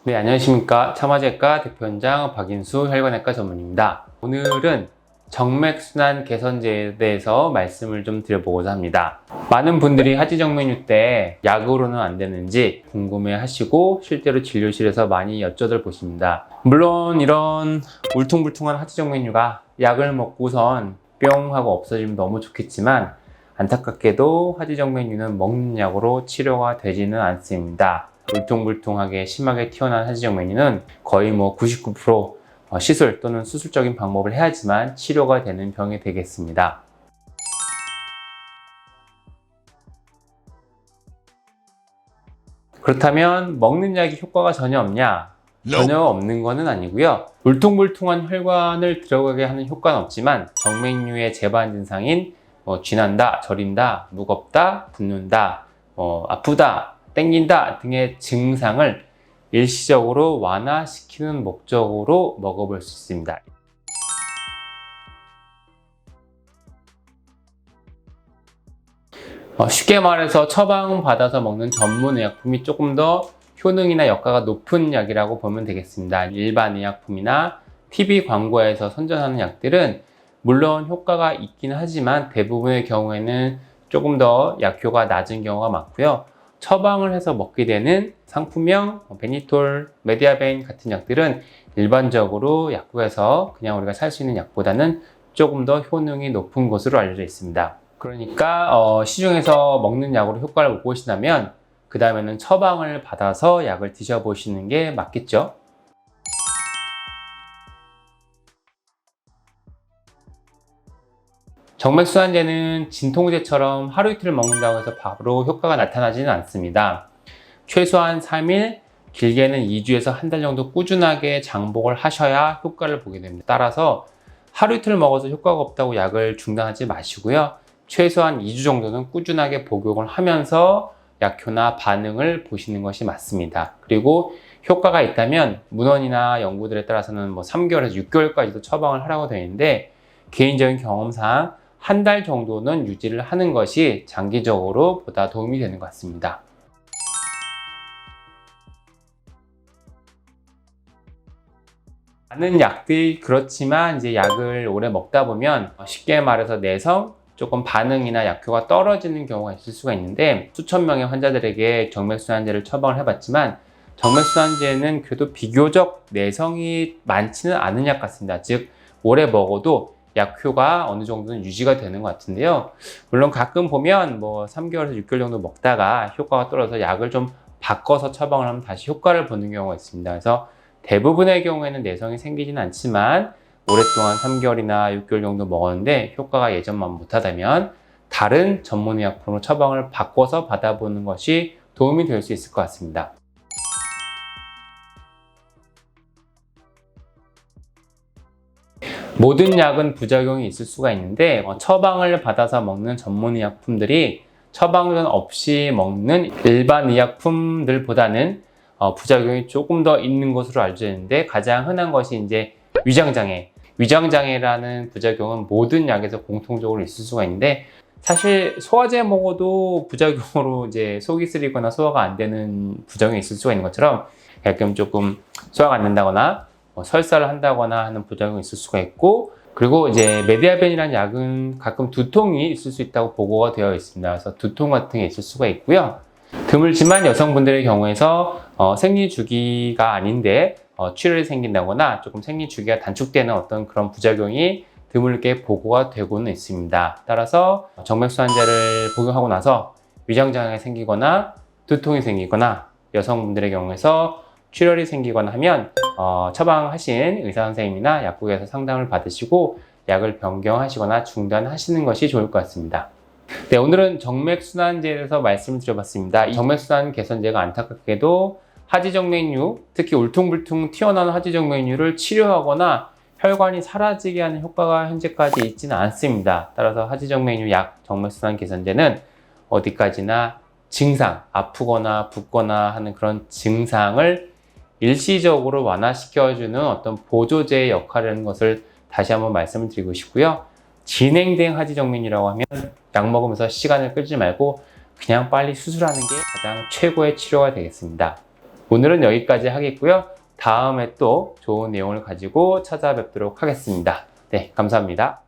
네, 안녕하십니까. 참화제과 대표원장 박인수 혈관외과 전문입니다. 오늘은 정맥순환 개선제에 대해서 말씀을 좀 드려보고자 합니다. 많은 분들이 하지정맥류 때 약으로는 안 되는지 궁금해 하시고 실제로 진료실에서 많이 여쭤들 보십니다. 물론 이런 울퉁불퉁한 하지정맥류가 약을 먹고선 뿅 하고 없어지면 너무 좋겠지만 안타깝게도 하지정맥류는 먹는 약으로 치료가 되지는 않습니다. 울퉁불퉁하게 심하게 튀어나온 하지정맥류는 거의 99% 시술 또는 수술적인 방법을 해야지만 치료가 되는 병이 되겠습니다. 그렇다면 먹는 약이 효과가 전혀 없냐? 전혀 없는 것은 아니고요. 울퉁불퉁한 혈관을 들어가게 하는 효과는 없지만 정맥류의 재반 증상인 쥐난다, 저린다, 무겁다, 붓는다, 아프다, 땡긴다 등의 증상을 일시적으로 완화시키는 목적으로 먹어볼 수 있습니다. 쉽게 말해서 처방받아서 먹는 전문 의약품이 조금 더 효능이나 효과가 높은 약이라고 보면 되겠습니다. 일반 의약품이나 TV 광고에서 선전하는 약들은 물론 효과가 있긴 하지만 대부분의 경우에는 조금 더 약효가 낮은 경우가 많고요. 처방을 해서 먹게 되는 상품명, 베니톨, 메디아벤 같은 약들은 일반적으로 약국에서 그냥 우리가 살 수 있는 약보다는 조금 더 효능이 높은 것으로 알려져 있습니다. 그러니까 시중에서 먹는 약으로 효과를 못 보신다면 그 다음에는 처방을 받아서 약을 드셔보시는 게 맞겠죠. 정맥순환제는 진통제처럼 하루 이틀 먹는다고 해서 바로 효과가 나타나지는 않습니다. 최소한 3일, 길게는 2주에서 한 달 정도 꾸준하게 장복을 하셔야 효과를 보게 됩니다. 따라서 하루 이틀 먹어서 효과가 없다고 약을 중단하지 마시고요. 최소한 2주 정도는 꾸준하게 복용을 하면서 약효나 반응을 보시는 것이 맞습니다. 그리고 효과가 있다면 문헌이나 연구들에 따라서는 3개월에서 6개월까지도 처방을 하라고 되어 있는데 개인적인 경험상 한 달 정도는 유지를 하는 것이 장기적으로 보다 도움이 되는 것 같습니다. 많은 약들이 그렇지만 이제 약을 오래 먹다 보면 쉽게 말해서 내성, 조금 반응이나 약효가 떨어지는 경우가 있을 수가 있는데 수천 명의 환자들에게 정맥순환제를 처방을 해봤지만 정맥순환제는 그래도 비교적 내성이 많지는 않은 약 같습니다. 즉 오래 먹어도 약효가 어느 정도는 유지가 되는 것 같은데요. 물론 가끔 보면 3개월에서 6개월 정도 먹다가 효과가 떨어져서 약을 좀 바꿔서 처방을 하면 다시 효과를 보는 경우가 있습니다. 그래서 대부분의 경우에는 내성이 생기지는 않지만 오랫동안 3개월이나 6개월 정도 먹었는데 효과가 예전만 못하다면 다른 전문의약품으로 처방을 바꿔서 받아보는 것이 도움이 될 수 있을 것 같습니다. 모든 약은 부작용이 있을 수가 있는데 처방을 받아서 먹는 전문의약품들이 처방 없이 먹는 일반 의약품들보다는 부작용이 조금 더 있는 것으로 알려져 있는데 가장 흔한 것이 이제 위장장애. 위장장애라는 부작용은 모든 약에서 공통적으로 있을 수가 있는데 사실 소화제 먹어도 부작용으로 이제 속이 쓰리거나 소화가 안 되는 부작용이 있을 수가 있는 것처럼 가끔 조금 소화가 안 된다거나 설사를 한다거나 하는 부작용이 있을 수가 있고 그리고 이제 메디아벤이라는 약은 가끔 두통이 있을 수 있다고 보고가 되어 있습니다. 그래서 두통 같은 게 있을 수가 있고요. 드물지만 여성분들의 경우에서 생리 주기가 아닌데 출혈이 생긴다거나 조금 생리 주기가 단축되는 어떤 그런 부작용이 드물게 보고가 되고는 있습니다. 따라서 정맥순환제를 복용하고 나서 위장장애가 생기거나 두통이 생기거나 여성분들의 경우에서 출혈이 생기거나 하면 처방하신 의사 선생님이나 약국에서 상담을 받으시고 약을 변경하시거나 중단하시는 것이 좋을 것 같습니다. 네, 오늘은 정맥순환제에 대해서 말씀을 드려봤습니다. 이 정맥순환 개선제가 안타깝게도 하지정맥류, 특히 울퉁불퉁 튀어나오는 하지정맥류를 치료하거나 혈관이 사라지게 하는 효과가 현재까지 있지는 않습니다. 따라서 하지정맥류 약 정맥순환 개선제는 어디까지나 증상, 아프거나 붓거나 하는 그런 증상을 일시적으로 완화시켜주는 어떤 보조제의 역할이라는 것을 다시 한번 말씀을 드리고 싶고요. 진행된 하지정맥류라고 하면 약 먹으면서 시간을 끌지 말고 그냥 빨리 수술하는 게 가장 최고의 치료가 되겠습니다. 오늘은 여기까지 하겠고요. 다음에 또 좋은 내용을 가지고 찾아뵙도록 하겠습니다. 네, 감사합니다.